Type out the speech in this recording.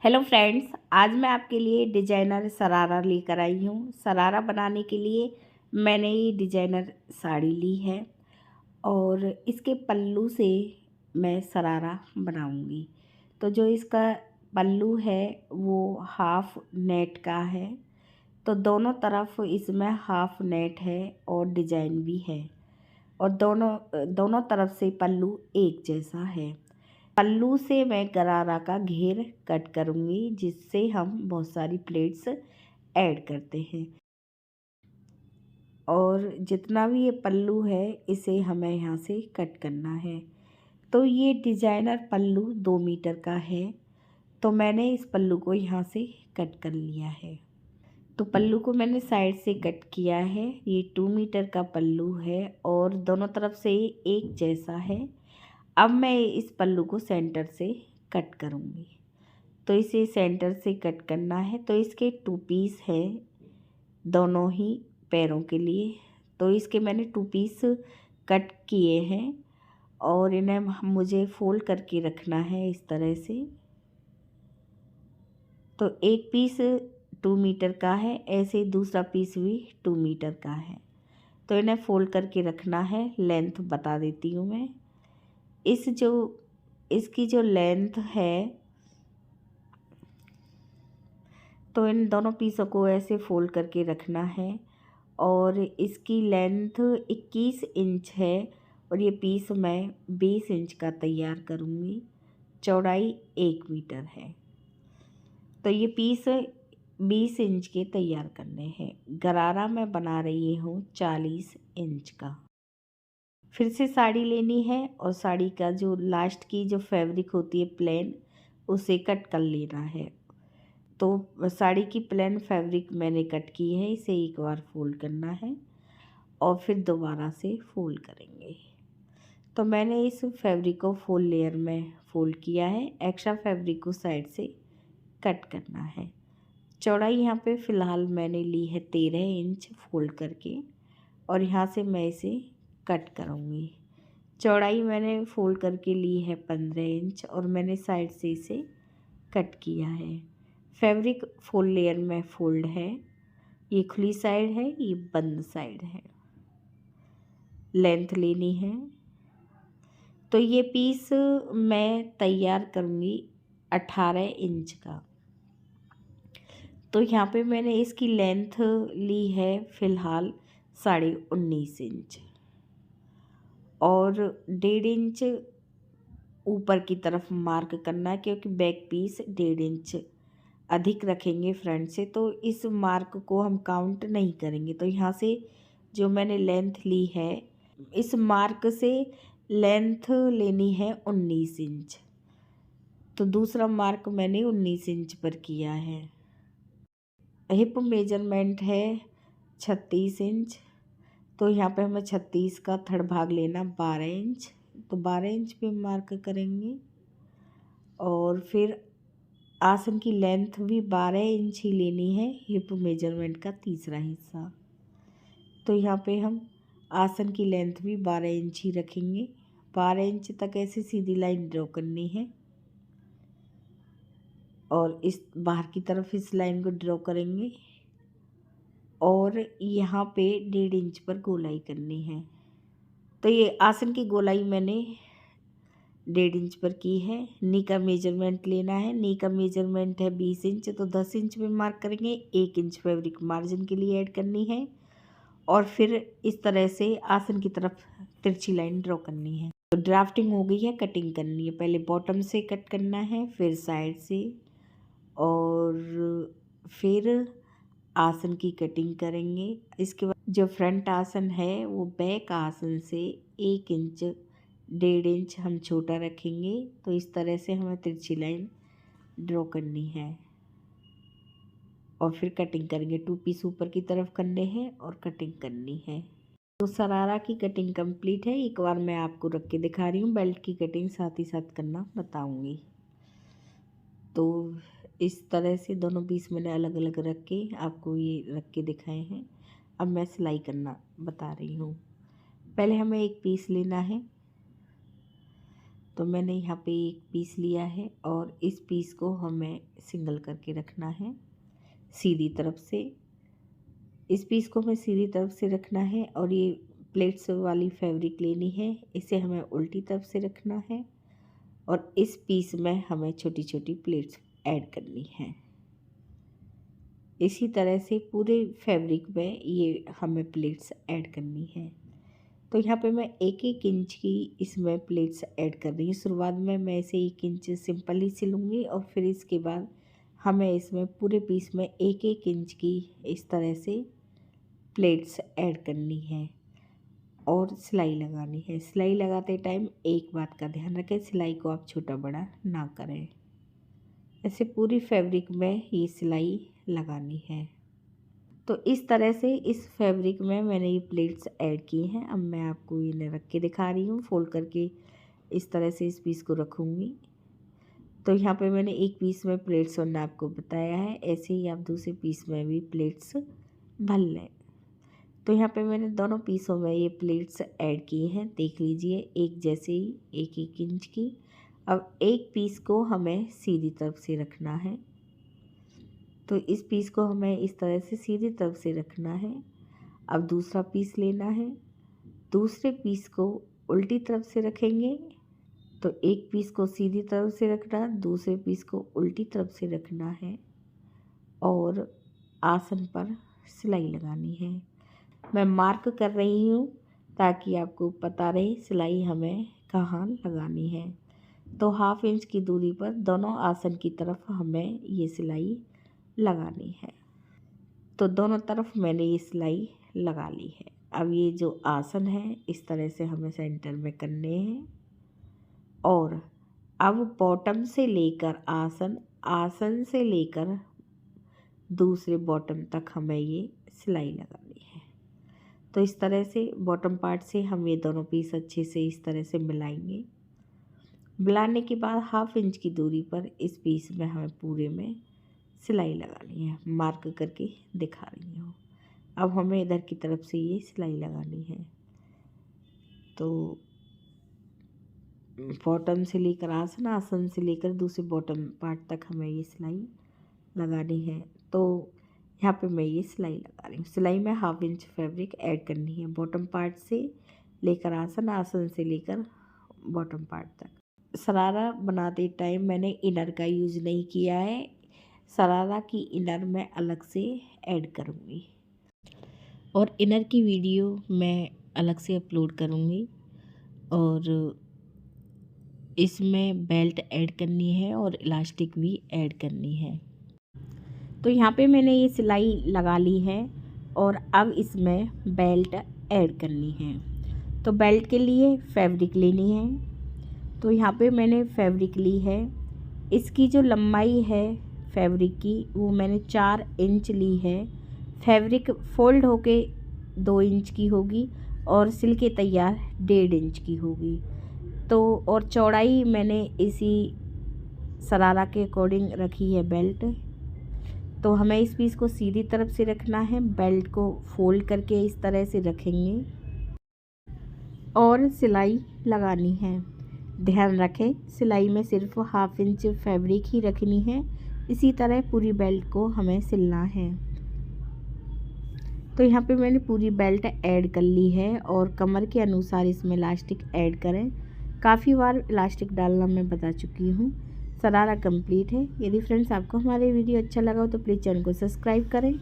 Hello friends, आज मैं आपके लिए डिजाइनर शरारा लेकर आई हूँ। शरारा बनाने के लिए मैंने ये डिजाइनर साड़ी ली है और इसके पल्लू से मैं शरारा बनाऊंगी। तो जो इसका पल्लू है वो हाफ नेट का है, तो दोनों तरफ इसमें हाफ नेट है और डिजाइन भी है और दोनों दोनों तरफ से पल्लू एक जैसा है। पल्लू से मैं गरारा का घेर कट करूँगी, जिससे हम बहुत सारी प्लेट्स ऐड करते हैं। और जितना भी ये पल्लू है इसे हमें यहाँ से कट करना है। तो ये डिजाइनर पल्लू 2 मीटर का है, तो मैंने इस पल्लू को यहाँ से कट कर लिया है। तो पल्लू को मैंने साइड से कट किया है। ये 2 मीटर का पल्लू है और दोनों तरफ से एक जैसा है। अब मैं इस पल्लू को सेंटर से कट करूँगी। तो इसे सेंटर से कट करना है। तो इसके 2 पीस है दोनों ही पैरों के लिए। तो इसके मैंने 2 पीस कट किए हैं और इन्हें मुझे फोल्ड करके रखना है इस तरह से। तो एक पीस 2 मीटर का है, ऐसे दूसरा पीस भी 2 मीटर का है। तो इन्हें फोल्ड करके रखना है। लेंथ बता देती हूँ मैं। इसकी जो लेंथ है, तो इन दोनों पीसों को ऐसे फोल्ड करके रखना है और इसकी लेंथ 21 इंच है और ये पीस मैं 20 इंच का तैयार करूँगी। चौड़ाई 1 मीटर है, तो ये पीस 20 इंच के तैयार करने हैं। गरारा मैं बना रही हूँ 40 इंच का। फिर से साड़ी लेनी है और साड़ी का जो लास्ट की जो फैब्रिक होती है प्लेन, उसे कट कर लेना है। तो साड़ी की प्लेन फैब्रिक मैंने कट की है, इसे एक बार फोल्ड करना है और फिर दोबारा से फोल्ड करेंगे। तो मैंने इस फैब्रिक को 4 लेयर में फोल्ड किया है। एक्स्ट्रा फैब्रिक को साइड से कट करना है। चौड़ाई यहाँ पे फ़िलहाल मैंने ली है 13 इंच फोल्ड करके और यहाँ से मैं इसे कट करूँगी। चौड़ाई मैंने फोल्ड करके ली है 15 इंच और मैंने साइड से इसे कट किया है। फैब्रिक 4 लेयर में फोल्ड है। ये खुली साइड है, ये बंद साइड है। लेंथ लेनी है। तो ये पीस मैं तैयार करूँगी 18 इंच का। तो यहाँ पे मैंने इसकी लेंथ ली है फ़िलहाल 19.5 इंच और 1.5 इंच ऊपर की तरफ मार्क करना है, क्योंकि बैक पीस 1.5 इंच अधिक रखेंगे फ्रंट से, तो इस मार्क को हम काउंट नहीं करेंगे। तो यहाँ से जो मैंने लेंथ ली है, इस मार्क से लेंथ लेनी है 19 इंच। तो दूसरा मार्क मैंने 19 इंच पर किया है। हिप मेजरमेंट है 36 इंच। तो यहाँ पे हमें 36 का थर्ड भाग लेना 12 इंच। तो 12 इंच पे मार्क करेंगे और फिर आसन की लेंथ भी 12 इंच ही लेनी है, हिप मेजरमेंट का तीसरा हिस्सा। तो यहाँ पे हम आसन की लेंथ भी 12 इंच ही रखेंगे। 12 इंच तक ऐसे सीधी लाइन ड्रॉ करनी है और इस बाहर की तरफ इस लाइन को ड्रॉ करेंगे और यहाँ पे 1.5 इंच पर गोलाई करनी है। तो ये आसन की गोलाई मैंने 1.5 इंच पर की है। नी का मेजरमेंट लेना है। नी का मेजरमेंट है 20 इंच, तो 10 इंच पे मार्क करेंगे। 1 इंच फैब्रिक मार्जिन के लिए ऐड करनी है और फिर इस तरह से आसन की तरफ तिरछी लाइन ड्रॉ करनी है। तो ड्राफ्टिंग हो गई है, कटिंग करनी है। पहले बॉटम से कट करना है, फिर साइड से और फिर आसन की कटिंग करेंगे। इसके बाद जो फ्रंट आसन है वो बैक आसन से 1 इंच 1.5 इंच हम छोटा रखेंगे। तो इस तरह से हमें तिरछी लाइन ड्रॉ करनी है और फिर कटिंग करेंगे। 2 पीस ऊपर की तरफ करने हैं और कटिंग करनी है। तो शरारा की कटिंग कंप्लीट है। एक बार मैं आपको रख के दिखा रही हूँ। बेल्ट की कटिंग साथ ही साथ करना बताऊँगी। तो इस तरह से दोनों पीस मैंने अलग अलग रख के आपको ये रख के दिखाए हैं। अब मैं सिलाई करना बता रही हूँ। पहले हमें एक पीस लेना है। तो मैंने यहाँ पे एक पीस लिया है और इस पीस को हमें सिंगल करके रखना है सीधी तरफ से। इस पीस को हमें सीधी तरफ से रखना है और ये प्लेट्स वाली फैब्रिक लेनी है, इसे हमें उल्टी तरफ से रखना है और इस पीस में हमें छोटी छोटी प्लेट्स ऐड करनी है। इसी तरह से पूरे फैब्रिक में ये हमें प्लेट्स ऐड करनी है। तो यहाँ पे मैं 1-1 इंच की इसमें प्लेट्स ऐड कर रही हूँ। शुरुआत में मैं इसे 1 इंच सिंपल ही सिलूँगी और फिर इसके बाद हमें इसमें पूरे पीस में 1-1 इंच की इस तरह से प्लेट्स ऐड करनी है और सिलाई लगानी है। सिलाई लगाते टाइम एक बात का ध्यान रखें, सिलाई को आप छोटा बड़ा ना करें। ऐसे पूरी फैब्रिक में ये सिलाई लगानी है। तो इस तरह से इस फैब्रिक में मैंने ये प्लेट्स ऐड की हैं। अब मैं आपको इन्हें रख के दिखा रही हूँ। फोल्ड करके इस तरह से इस पीस को रखूँगी। तो यहाँ पे मैंने एक पीस में प्लेट्स भरना आपको बताया है, ऐसे ही आप दूसरे पीस में भी प्लेट्स भर लें। तो यहाँ पे मैंने दोनों पीसों में ये प्लेट्स ऐड की हैं, देख लीजिए एक जैसे ही 1-1 इंच की। अब एक पीस को हमें सीधी तरफ से रखना है, तो इस पीस को हमें इस तरह से सीधी तरफ से रखना है। अब दूसरा पीस लेना है, दूसरे पीस को उल्टी तरफ से रखेंगे। तो एक पीस को सीधी तरफ से रखना, दूसरे पीस को उल्टी तरफ से रखना है और आसन पर सिलाई लगानी है। मैं मार्क कर रही हूँ ताकि आपको पता रहे सिलाई हमें कहाँ लगानी है। तो 1/2 इंच की दूरी पर दोनों आसन की तरफ हमें ये सिलाई लगानी है। तो दोनों तरफ मैंने ये सिलाई लगा ली है। अब ये जो आसन है इस तरह से हमें सेंटर में करने हैं और अब बॉटम से लेकर आसन, आसन से लेकर दूसरे बॉटम तक हमें ये सिलाई लगानी है। तो इस तरह से बॉटम पार्ट से हम ये दोनों पीस अच्छे से इस तरह से मिलाएंगे। मिलाने के बाद 1/2 इंच की दूरी पर इस पीस में हमें पूरे में सिलाई लगानी है। मार्क करके दिखा रही हूँ। अब हमें इधर की तरफ से ये सिलाई लगानी है। तो बॉटम से लेकर आसन, आसन से लेकर दूसरे बॉटम पार्ट तक हमें ये सिलाई लगानी है। तो यहाँ पे मैं ये सिलाई लगा रही हूँ। सिलाई में 1/2 इंच फैब्रिक ऐड करनी है बॉटम पार्ट से लेकर आसन, आसन से लेकर बॉटम पार्ट तक। शरारा बनाते टाइम मैंने इनर का यूज़ नहीं किया है, शरारा की इनर मैं अलग से ऐड करूँगी और इनर की वीडियो मैं अलग से अपलोड करूँगी। और इसमें बेल्ट ऐड करनी है और इलास्टिक भी ऐड करनी है। तो यहाँ पे मैंने ये सिलाई लगा ली है और अब इसमें बेल्ट ऐड करनी है। तो बेल्ट के लिए फैब्रिक लेनी है। तो यहाँ पे मैंने फैब्रिक ली है, इसकी जो लंबाई है फैब्रिक की वो मैंने 4 इंच ली है। फैब्रिक फोल्ड होके 2 इंच की होगी और सिल के तैयार 1.5 इंच की होगी। तो और चौड़ाई मैंने इसी शरारा के अकॉर्डिंग रखी है बेल्ट। तो हमें इस पीस को सीधी तरफ से रखना है, बेल्ट को फोल्ड करके इस तरह से रखेंगे और सिलाई लगानी है। ध्यान रखें सिलाई में सिर्फ 1/2 इंच फैब्रिक ही रखनी है। इसी तरह पूरी बेल्ट को हमें सिलना है। तो यहाँ पे मैंने पूरी बेल्ट ऐड कर ली है और कमर के अनुसार इसमें इलास्टिक ऐड करें। काफ़ी बार इलास्टिक डालना मैं बता चुकी हूँ। शरारा कंप्लीट है। यदि फ्रेंड्स आपको हमारे वीडियो अच्छा लगा हो तो प्लीज़ चैनल को सब्सक्राइब करें।